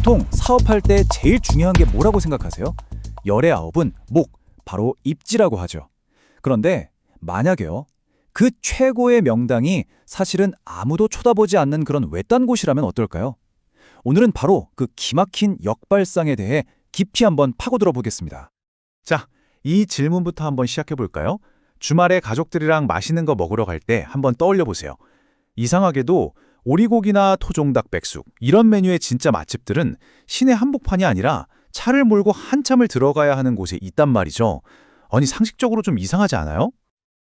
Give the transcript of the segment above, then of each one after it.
보통 사업할 때 제일 중요한 게 뭐라고 생각하세요? 열의 아홉은 목, 바로 입지라고 하죠. 그런데 만약에요, 그 최고의 명당이 사실은 아무도 쳐다보지 않는 그런 외딴 곳이라면 어떨까요? 오늘은 바로 그 기막힌 역발상에 대해 깊이 한번 파고들어 보겠습니다. 자, 이 질문부터 한번 시작해 볼까요? 주말에 가족들이랑 맛있는 거 먹으러 갈 때 한번 떠올려 보세요. 이상하게도 오리고기나 토종닭 백숙 이런 메뉴의 진짜 맛집들은 시내 한복판이 아니라 차를 몰고 한참을 들어가야 하는 곳에 있단 말이죠. 아니 상식적으로 좀 이상하지 않아요?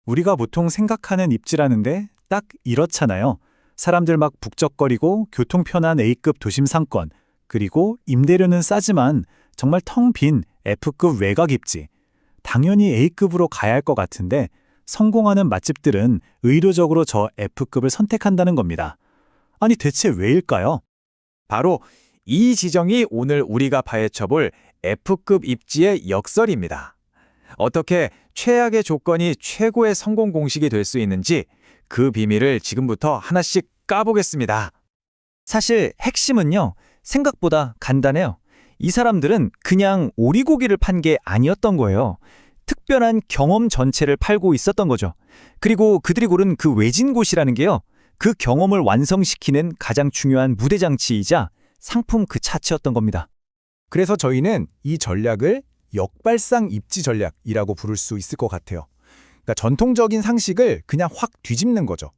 우리가 보통 생각하는 입지라는데 딱 이렇잖아요. 사람들 막 북적거리고 교통 편한 A급 도심 상권, 그리고 임대료는 싸지만 정말 텅 빈 F급 외곽 입지. 당연히 A급으로 가야 할 것 같은데 성공하는 맛집들은 의도적으로 저 F급을 선택한다는 겁니다. 아니 대체 왜일까요? 바로 이 지정이 오늘 우리가 파헤쳐볼 F급 입지의 역설입니다. 어떻게 최악의 조건이 최고의 성공 공식이 될 수 있는지 그 비밀을 지금부터 하나씩 까보겠습니다. 사실 핵심은요, 생각보다 간단해요. 이 사람들은 그냥 오리고기를 판 게 아니었던 거예요. 특별한 경험 전체를 팔고 있었던 거죠. 그리고 그들이 고른 그 외진 곳이라는 게요, 그 경험을 완성시키는 가장 중요한 무대장치이자 상품 그 자체였던 겁니다. 그래서 저희는 이 전략을 역발상 입지 전략이라고 부를 수 있을 것 같아요. 그러니까 전통적인 상식을 그냥 확 뒤집는 거죠.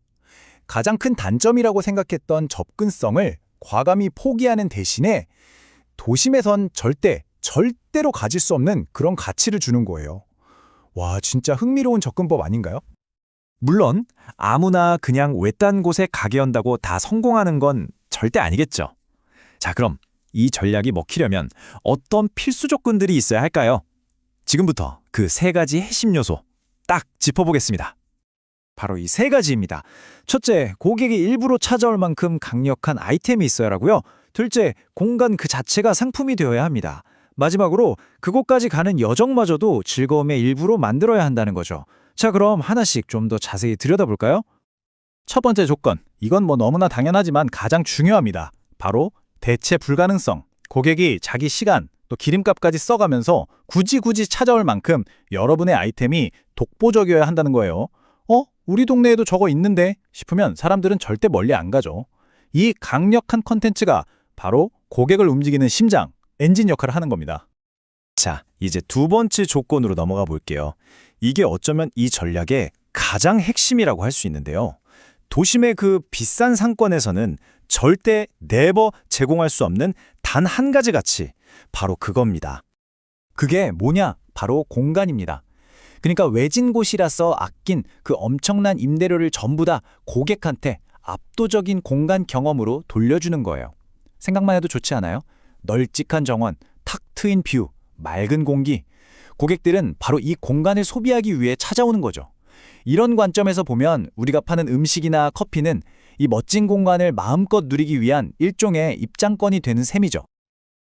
가장 큰 단점이라고 생각했던 접근성을 과감히 포기하는 대신에 도심에선 절대로 가질 수 없는 그런 가치를 주는 거예요. 와, 진짜 흥미로운 접근법 아닌가요? 물론 아무나 그냥 외딴 곳에 가게 한다고 다 성공하는 건 절대 아니겠죠. 자, 그럼 이 전략이 먹히려면 어떤 필수 조건들이 있어야 할까요? 지금부터 그 세 가지 핵심 요소 딱 짚어보겠습니다. 바로 이 세 가지입니다. 첫째, 고객이 일부러 찾아올 만큼 강력한 아이템이 있어야 하고요. 둘째, 공간 그 자체가 상품이 되어야 합니다. 마지막으로 그곳까지 가는 여정마저도 즐거움의 일부로 만들어야 한다는 거죠. 자, 그럼 하나씩 좀 더 자세히 들여다볼까요? 첫 번째 조건, 이건 뭐 너무나 당연하지만 가장 중요합니다. 바로 대체 불가능성. 고객이 자기 시간, 또 기름값까지 써가면서 굳이 찾아올 만큼 여러분의 아이템이 독보적이어야 한다는 거예요. 우리 동네에도 저거 있는데 싶으면 사람들은 절대 멀리 안 가죠. 이 강력한 컨텐츠가 바로 고객을 움직이는 심장, 엔진 역할을 하는 겁니다. 자, 이제 두 번째 조건으로 넘어가 볼게요. 이게 어쩌면 이 전략의 가장 핵심이라고 할 수 있는데요. 도심의 그 비싼 상권에서는 절대 네버 제공할 수 없는 단 한 가지 가치, 바로 그겁니다. 그게 뭐냐? 바로 공간입니다. 그러니까 외진 곳이라서 아낀 그 엄청난 임대료를 전부 다 고객한테 압도적인 공간 경험으로 돌려주는 거예요. 생각만 해도 좋지 않아요? 널찍한 정원, 탁 트인 뷰, 맑은 공기. 고객들은 바로 이 공간을 소비하기 위해 찾아오는 거죠. 이런 관점에서 보면 우리가 파는 음식이나 커피는 이 멋진 공간을 마음껏 누리기 위한 일종의 입장권이 되는 셈이죠.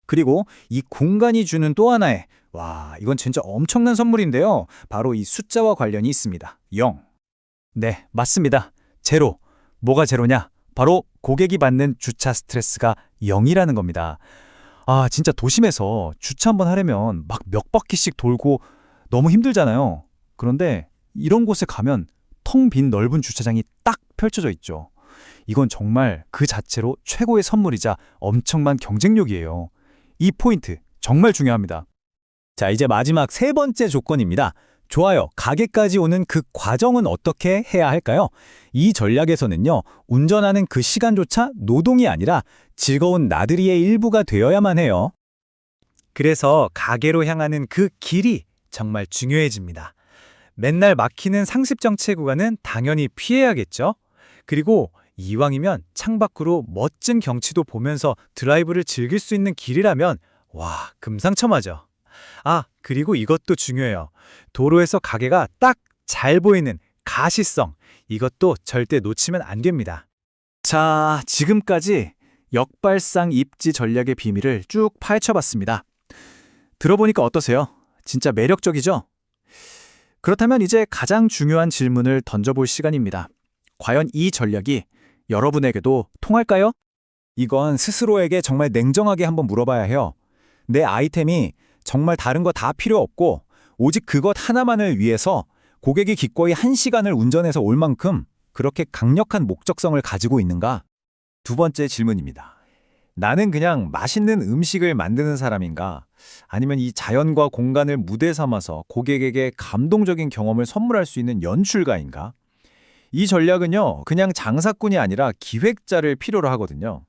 그리고 이 공간이 주는 또 하나의, 이건 진짜 엄청난 선물인데요. 바로 이 숫자와 관련이 있습니다. 0. 네, 맞습니다. 제로. 뭐가 제로냐? 바로 고객이 받는 주차 스트레스가 0이라는 겁니다. 진짜 도심에서 주차 한번 하려면 막 몇 바퀴씩 돌고 너무 힘들잖아요. 그런데 이런 곳에 가면 텅 빈 넓은 주차장이 딱 펼쳐져 있죠. 이건 정말 그 자체로 최고의 선물이자 엄청난 경쟁력이에요. 이 포인트 정말 중요합니다. 자, 이제 마지막 세 번째 조건입니다. 좋아요. 가게까지 오는 그 과정은 어떻게 해야 할까요? 이 전략에서는요, 운전하는 그 시간조차 노동이 아니라 즐거운 나들이의 일부가 되어야만 해요. 그래서 가게로 향하는 그 길이 정말 중요해집니다. 맨날 막히는 상습정체 구간은 당연히 피해야겠죠? 그리고 이왕이면 창밖으로 멋진 경치도 보면서 드라이브를 즐길 수 있는 길이라면 금상첨화죠. 그리고 이것도 중요해요. 도로에서 가게가 딱 잘 보이는 가시성, 이것도 절대 놓치면 안 됩니다. 자, 지금까지 역발상 입지 전략의 비밀을 쭉 파헤쳐봤습니다. 들어보니까 어떠세요? 진짜 매력적이죠? 그렇다면 이제 가장 중요한 질문을 던져볼 시간입니다. 과연 이 전략이 여러분에게도 통할까요? 이건 스스로에게 정말 냉정하게 한번 물어봐야 해요. 내 아이템이 정말 다른 거 다 필요 없고 오직 그것 하나만을 위해서 고객이 기꺼이 1시간을 운전해서 올 만큼 그렇게 강력한 목적성을 가지고 있는가? 두 번째 질문입니다. 나는 그냥 맛있는 음식을 만드는 사람인가? 아니면 이 자연과 공간을 무대 삼아서 고객에게 감동적인 경험을 선물할 수 있는 연출가인가? 이 전략은요, 그냥 장사꾼이 아니라 기획자를 필요로 하거든요.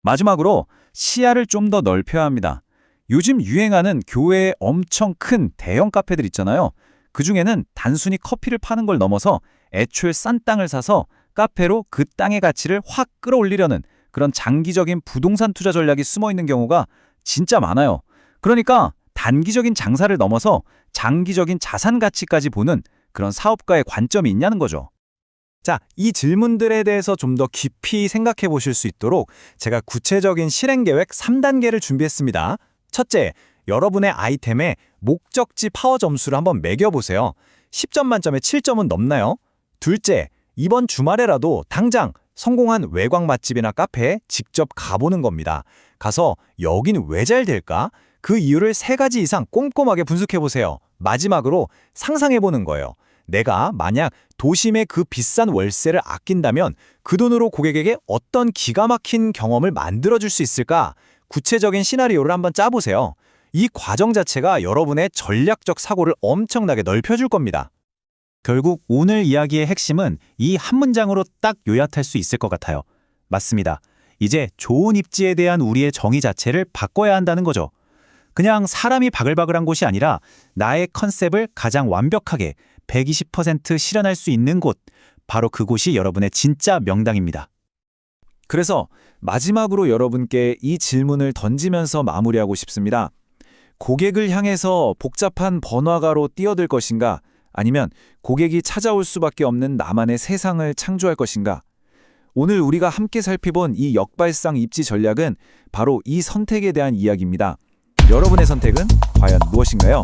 마지막으로 시야를 좀 더 넓혀야 합니다. 요즘 유행하는 교외에 엄청 큰 대형 카페들 있잖아요. 그중에는 단순히 커피를 파는 걸 넘어서 애초에 싼 땅을 사서 카페로 그 땅의 가치를 확 끌어올리려는 그런 장기적인 부동산 투자 전략이 숨어 있는 경우가 진짜 많아요. 그러니까 단기적인 장사를 넘어서 장기적인 자산 가치까지 보는 그런 사업가의 관점이 있냐는 거죠. 자, 이 질문들에 대해서 좀 더 깊이 생각해 보실 수 있도록 제가 구체적인 실행 계획 3단계를 준비했습니다. 첫째, 여러분의 아이템의 목적지 파워 점수를 한번 매겨보세요. 10점 만점에 7점은 넘나요? 둘째, 이번 주말에라도 당장 성공한 외곽 맛집이나 카페에 직접 가보는 겁니다. 가서 여긴 왜 잘 될까? 그 이유를 3가지 이상 꼼꼼하게 분석해보세요. 마지막으로 상상해보는 거예요. 내가 만약 도심의 그 비싼 월세를 아낀다면 그 돈으로 고객에게 어떤 기가 막힌 경험을 만들어줄 수 있을까? 구체적인 시나리오를 한번 짜보세요. 이 과정 자체가 여러분의 전략적 사고를 엄청나게 넓혀줄 겁니다. 결국 오늘 이야기의 핵심은 이 한 문장으로 딱 요약할 수 있을 것 같아요. 맞습니다. 이제 좋은 입지에 대한 우리의 정의 자체를 바꿔야 한다는 거죠. 그냥 사람이 바글바글한 곳이 아니라 나의 컨셉을 가장 완벽하게 120% 실현할 수 있는 곳, 바로 그곳이 여러분의 진짜 명당입니다. 그래서 마지막으로 여러분께 이 질문을 던지면서 마무리하고 싶습니다. 고객을 향해서 복잡한 번화가로 뛰어들 것인가? 아니면 고객이 찾아올 수밖에 없는 나만의 세상을 창조할 것인가? 오늘 우리가 함께 살펴본 이 역발상 입지 전략은 바로 이 선택에 대한 이야기입니다. 여러분의 선택은 과연 무엇인가요?